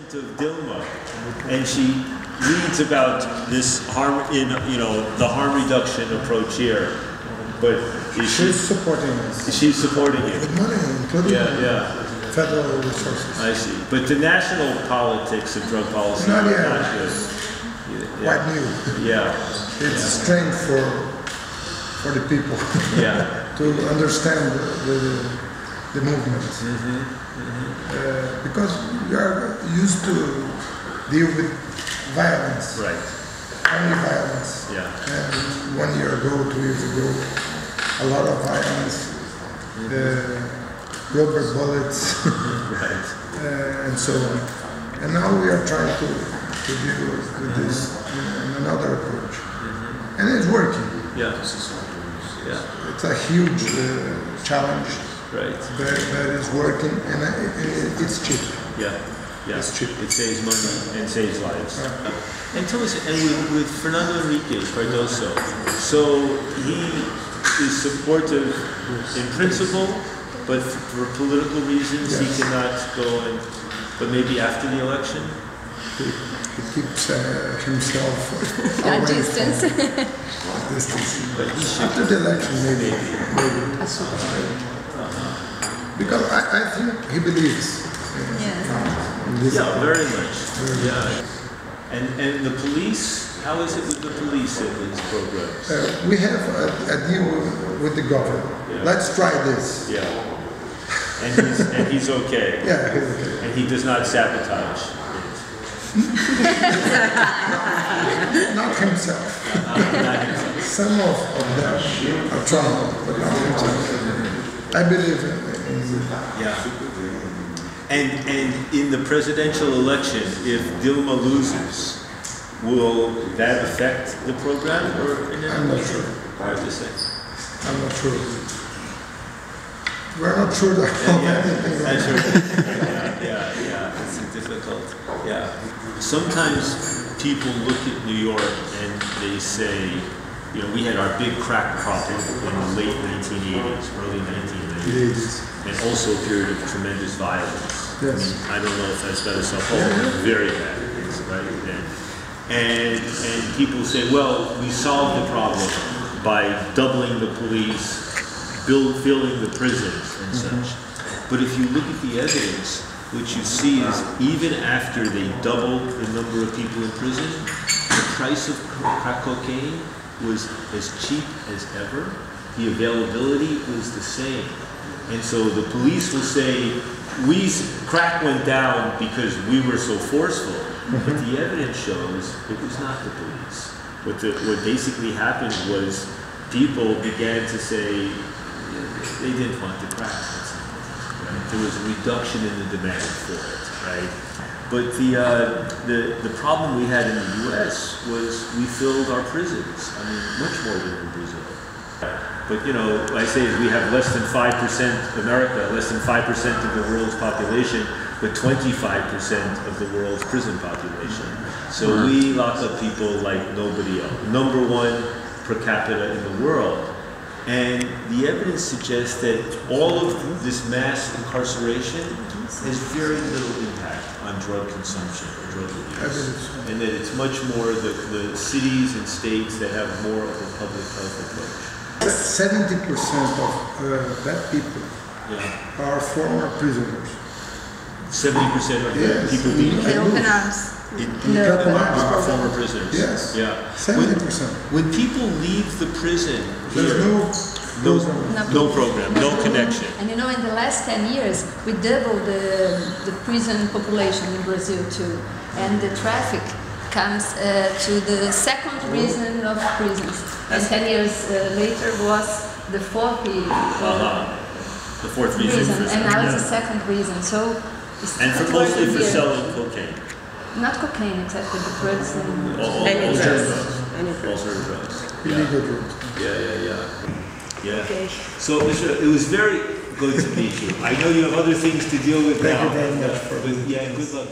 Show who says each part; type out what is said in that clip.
Speaker 1: assistant of Dilma, and she reads about this harm in, the harm reduction approach here. But
Speaker 2: she's supporting us.
Speaker 1: She's supporting it.
Speaker 2: With money, including federal resources.
Speaker 1: I see. But the national politics of drug policy
Speaker 2: not
Speaker 1: is
Speaker 2: yet.
Speaker 1: not good.
Speaker 2: Quite new.
Speaker 1: Yeah.
Speaker 2: It's strange for the people to understand the movement. Because we are used to deal with violence.
Speaker 1: Right.
Speaker 2: Only violence.
Speaker 1: Yeah.
Speaker 2: And 1 year ago, 2 years ago, a lot of violence, rubber bullets, and so on. And now we are trying to deal with this in another approach. And it's working.
Speaker 1: Yeah.
Speaker 2: It's a huge challenge.
Speaker 1: Right.
Speaker 2: But it's working, and it's cheap.
Speaker 1: Yeah.
Speaker 2: It's cheap.
Speaker 1: It saves money and saves lives. And tell us, and with Fernando Cardoso, so he is supportive in principle, but for political reasons he cannot go and, but maybe after the election?
Speaker 2: He keeps himself
Speaker 3: at distance.
Speaker 2: But after the election, maybe. Because I think he believes.
Speaker 1: Yeah, very much. And the police, how is it with the police in these programs?
Speaker 2: We have a deal with the government. Let's try this.
Speaker 1: Yeah. And he's okay.
Speaker 2: Yeah, he's okay.
Speaker 1: And he does not sabotage.
Speaker 2: Not himself. Some of them are trying, but not himself. I believe in
Speaker 1: And in the presidential election, if Dilma loses, will that affect the program? Or
Speaker 2: I'm not sure.
Speaker 1: Hard to say.
Speaker 2: I'm not sure. We're not sure that anything.
Speaker 1: Yeah. It's difficult. Yeah. Sometimes people look at New York and they say, we had our big crack problem in the late 1980s, early 1990s, and also a period of tremendous violence.
Speaker 2: Yes.
Speaker 1: I don't know if that's better São Paulo, but very bad, right? And people say, well, we solved the problem by doubling the police, filling the prisons and such. But if you look at the evidence, what you see is even after they doubled the number of people in prison, the price of crack cocaine was as cheap as ever. The availability was the same. And so the police will say, crack went down because we were so forceful. But the evidence shows it was not the police. What basically happened was people began to say they didn't want the crack. Right? There was a reduction in the demand for it, right? But the problem we had in the U.S. was we filled our prisons. I mean, much more than in Brazil. But what I say is we have less than 5% America, less than 5% of the world's population, but 25% of the world's prison population. So we lock up people like nobody else. #1 per capita in the world. And the evidence suggests that all of this mass incarceration has very little impact on drug consumption or drug abuse. And that it's much more the cities and states that have more of a public health approach.
Speaker 2: 70% of bad people are former prisoners.
Speaker 1: 70% of the people being
Speaker 3: Open arms.
Speaker 1: Are former prisoners.
Speaker 2: Yes.
Speaker 1: Yeah.
Speaker 2: 70%.
Speaker 1: When people leave the prison,
Speaker 2: there's
Speaker 1: no program, no connection.
Speaker 3: And in the last 10 years, we doubled the prison population in Brazil too. And the traffic comes to the second reason of prisons. And 10 years later was the fourth reason. And now it's the second reason. So it's
Speaker 1: mostly for selling cocaine.
Speaker 3: Not cocaine, except for the drugs and
Speaker 1: all sorts of drugs.
Speaker 2: Illegal drugs.
Speaker 1: Yeah.
Speaker 3: Okay.
Speaker 1: So it was very good to meet you. I know you have other things to deal with now.
Speaker 2: Thank you very much.
Speaker 1: But good luck.